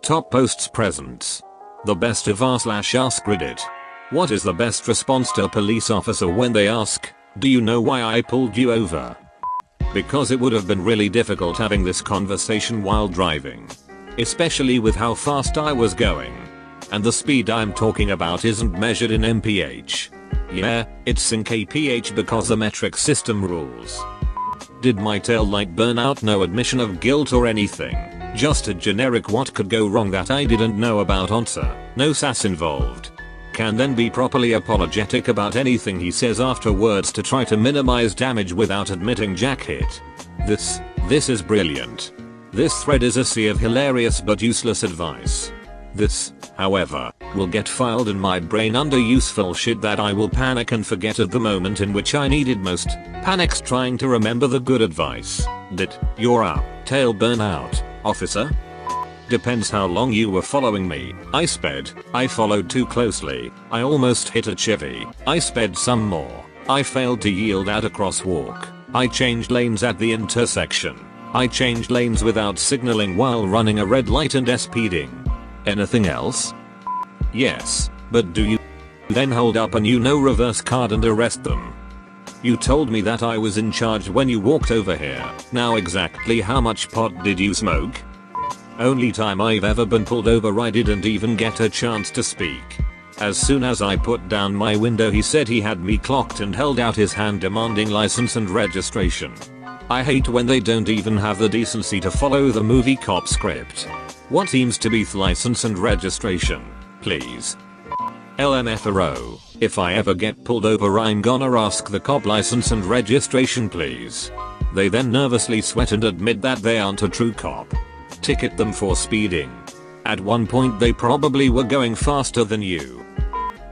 Top posts presents. The best of r/AskReddit. What is the best response to a police officer when they ask, "Do you know why I pulled you over?" Because it would have been really difficult having this conversation while driving. Especially with how fast I was going. And the speed I'm talking about isn't measured in mph. Yeah, it's in kph because the metric system rules. Did my tail light burn out? No admission of guilt or anything. Just a generic what could go wrong that I didn't know about answer. No sass involved. Can then be properly apologetic about anything he says afterwards to try to minimize damage without admitting jack hit. This is brilliant. This thread is a sea of hilarious but useless advice. This, however, will get filed in my brain under useful shit that I will panic and forget at the moment in which I needed most. Panics trying to remember the good advice. Did your tail burn out, officer? Depends how long you were following me. I sped. I followed too closely. I almost hit a chivvy. I sped some more. I failed to yield at a crosswalk. I changed lanes at the intersection. I changed lanes without signaling while running a red light and speeding. Anything else? Yes, but do you then hold up a reverse card and arrest them? You told me that I was in charge when you walked over here. Now exactly how much pot did you smoke? Only time I've ever been pulled over I didn't even get a chance to speak. As soon as I put down my window he said he had me clocked and held out his hand demanding license and registration. I hate when they don't even have the decency to follow the movie cop script. What seems to be license and registration, please? LMFAO, if I ever get pulled over I'm gonna ask the cop license and registration please. They then nervously sweat and admit that they aren't a true cop. Ticket them for speeding. At one point they probably were going faster than you.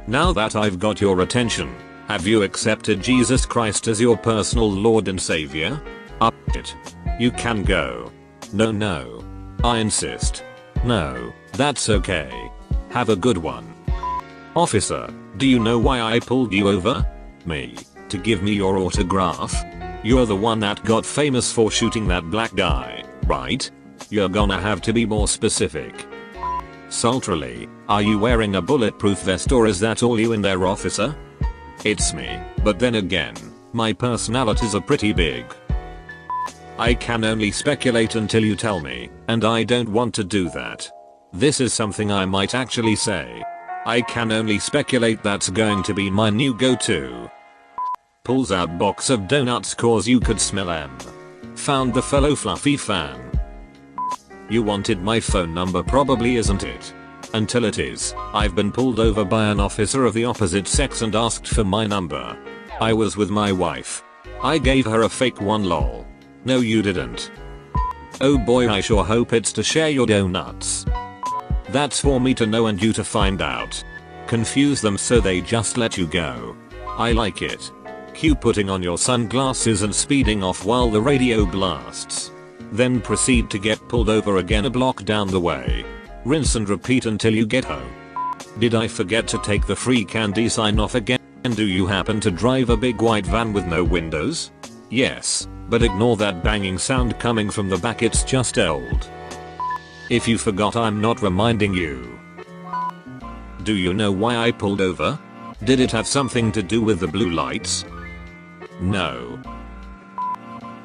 Now that I've got your attention, have you accepted Jesus Christ as your personal Lord and Savior? Up it. You can go. No. I insist. No, that's okay. Have a good one. Officer, do you know why I pulled you over? Me. To give me your autograph? You're the one that got famous for shooting that black guy, right? You're gonna have to be more specific. Sultrily, are you wearing a bulletproof vest or is that all you in there, officer? It's me, but then again, my personalities are pretty big. I can only speculate until you tell me, and I don't want to do that. This is something I might actually say. I can only speculate that's going to be my new go-to. Pulls out box of donuts cause you could smell 'em. Found the fellow fluffy fan. You wanted my phone number probably, isn't it? Until it is. I've been pulled over by an officer of the opposite sex and asked for my number. I was with my wife. I gave her a fake one lol. No you didn't. Oh boy, I sure hope it's to share your donuts. That's for me to know and you to find out. Confuse them so they just let you go. I like it. Cue putting on your sunglasses and speeding off while the radio blasts. Then proceed to get pulled over again a block down the way. Rinse and repeat until you get home. Did I forget to take the free candy sign off again? And do you happen to drive a big white van with no windows? Yes, but ignore that banging sound coming from the back, it's just old. If you forgot I'm not reminding you. Do you know why I pulled over? Did it have something to do with the blue lights? No.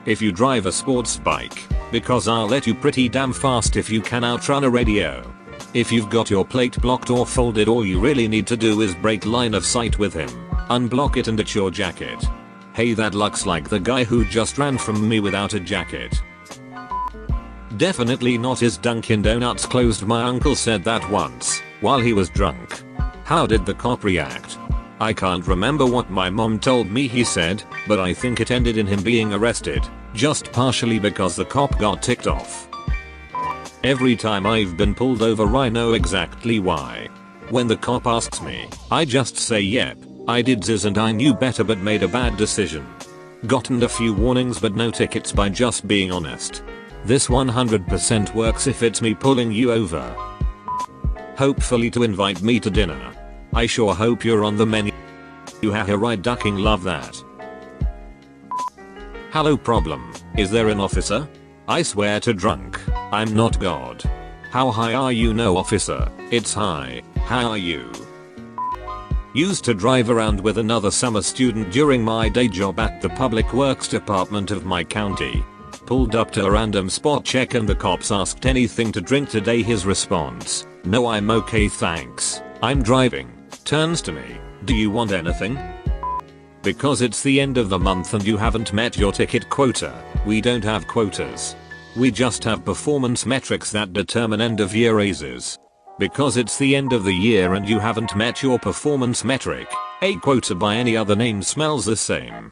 If you drive a sports bike, because I'll let you pretty damn fast if you can outrun a radio. If you've got your plate blocked or folded, all you really need to do is break line of sight with him, unblock it and it's your jacket. Hey, that looks like the guy who just ran from me without a jacket. Definitely not his Dunkin' Donuts closed. My uncle said that once, while he was drunk. How did the cop react? I can't remember what my mom told me he said, but I think it ended in him being arrested, just partially because the cop got ticked off. Every time I've been pulled over I know exactly why. When the cop asks me, I just say yep, I did this and I knew better but made a bad decision. Gotten a few warnings but no tickets by just being honest. This 100% works if it's me pulling you over. Hopefully to invite me to dinner. I sure hope you're on the menu. You haha right ducking, love that. Hello, problem. Is there an officer? I swear to drunk, I'm not God. How high are you? No officer, it's high. How are you? Used to drive around with another summer student during my day job at the public works department of my county. Pulled up to a random spot check and the cops asked anything to drink today. His response, no I'm okay thanks, I'm driving. Turns to me, do you want anything? Because it's the end of the month and you haven't met your ticket quota, we don't have quotas. We just have performance metrics that determine end of year raises. Because it's the end of the year and you haven't met your performance metric, a quota by any other name smells the same.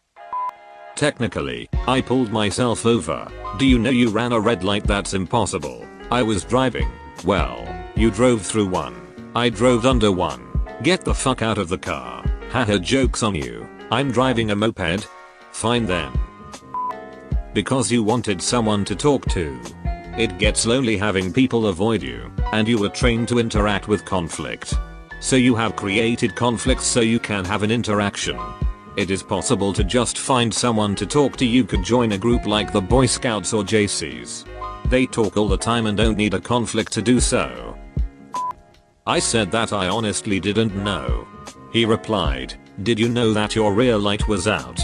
Technically, I pulled myself over. Do you know you ran a red light? That's impossible. I was driving. Well, you drove through one. I drove under one. Get the fuck out of the car. Haha, joke's on you. I'm driving a moped. Fine then. Because you wanted someone to talk to. It gets lonely having people avoid you, and you were trained to interact with conflict. So you have created conflicts so you can have an interaction. It is possible to just find someone to talk to. You could join a group like the Boy Scouts or JCs. They talk all the time and don't need a conflict to do so. I said that I honestly didn't know. He replied, did you know that your rear light was out?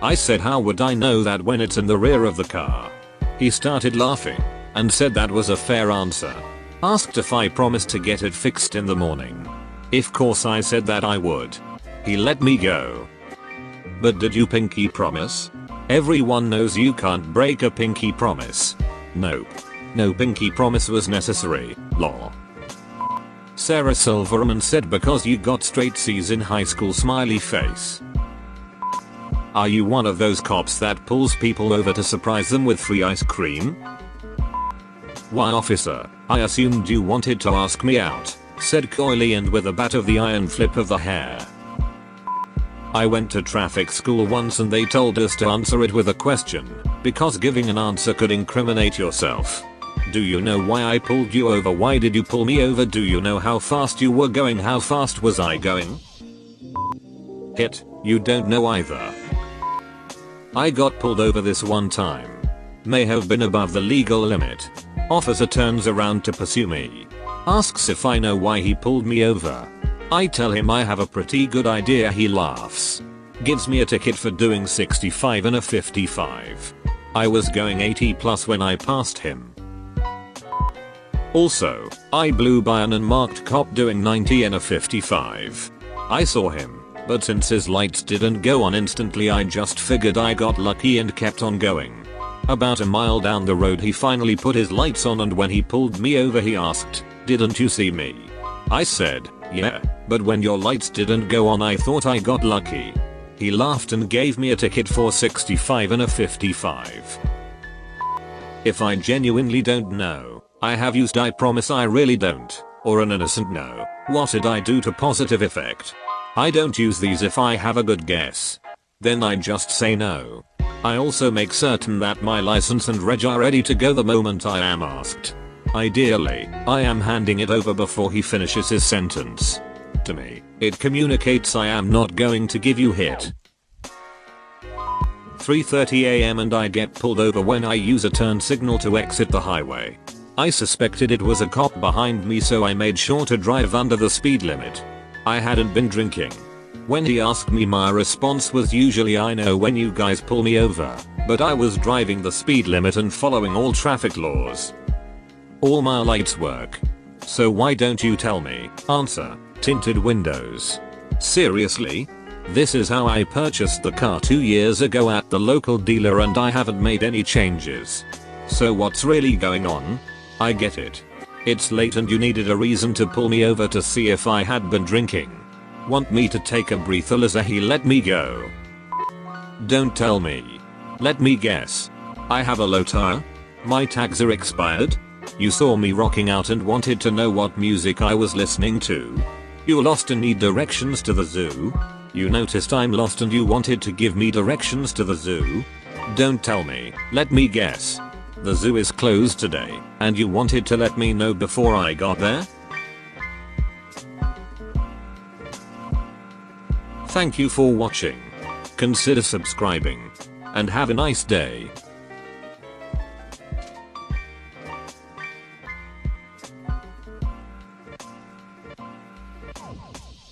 I said how would I know that when it's in the rear of the car? He started laughing and said that was a fair answer. Asked if I promised to get it fixed in the morning. Of course I said that I would. He let me go. But did you pinky promise? Everyone knows you can't break a pinky promise. Nope. No pinky promise was necessary, lol. Sarah Silverman said because you got straight C's in high school smiley face. Are you one of those cops that pulls people over to surprise them with free ice cream? Why officer, I assumed you wanted to ask me out, said coyly and with a bat of the iron flip of the hair. I went to traffic school once and they told us to answer it with a question, because giving an answer could incriminate yourself. Do you know why I pulled you over? Why did you pull me over? Do you know how fast you were going? How fast was I going? Hit, you don't know either. I got pulled over this one time. May have been above the legal limit. Officer turns around to pursue me. Asks if I know why he pulled me over. I tell him I have a pretty good idea. He laughs. Gives me a ticket for doing 65 and a 55. I was going 80 plus when I passed him. Also, I blew by an unmarked cop doing 90 and a 55. I saw him, but since his lights didn't go on instantly I just figured I got lucky and kept on going. About a mile down the road he finally put his lights on and when he pulled me over he asked, didn't you see me? I said, yeah, but when your lights didn't go on I thought I got lucky. He laughed and gave me a ticket for 65 and a 55. If I genuinely don't know, I have used I promise I really don't, or an innocent no, what did I do to positive effect? I don't use these if I have a good guess. Then I just say no. I also make certain that my license and reg are ready to go the moment I am asked. Ideally, I am handing it over before he finishes his sentence. To me, it communicates I am not going to give you hit. 3:30 AM and I get pulled over when I use a turn signal to exit the highway. I suspected it was a cop behind me so I made sure to drive under the speed limit. I hadn't been drinking. When he asked me my response was usually I know when you guys pull me over, but I was driving the speed limit and following all traffic laws. All my lights work. So why don't you tell me? Answer, tinted windows. Seriously? This is how I purchased the car 2 years ago at the local dealer and I haven't made any changes. So what's really going on? I get it. It's late and you needed a reason to pull me over to see if I had been drinking. Want me to take a breather as he let me go? Don't tell me. Let me guess. I have a low tire? My tags are expired? You saw me rocking out and wanted to know what music I was listening to? You lost and need directions to the zoo? You noticed I'm lost and you wanted to give me directions to the zoo? Don't tell me. Let me guess. The zoo is closed today, and you wanted to let me know before I got there? Thank you for watching. Consider subscribing. And have a nice day.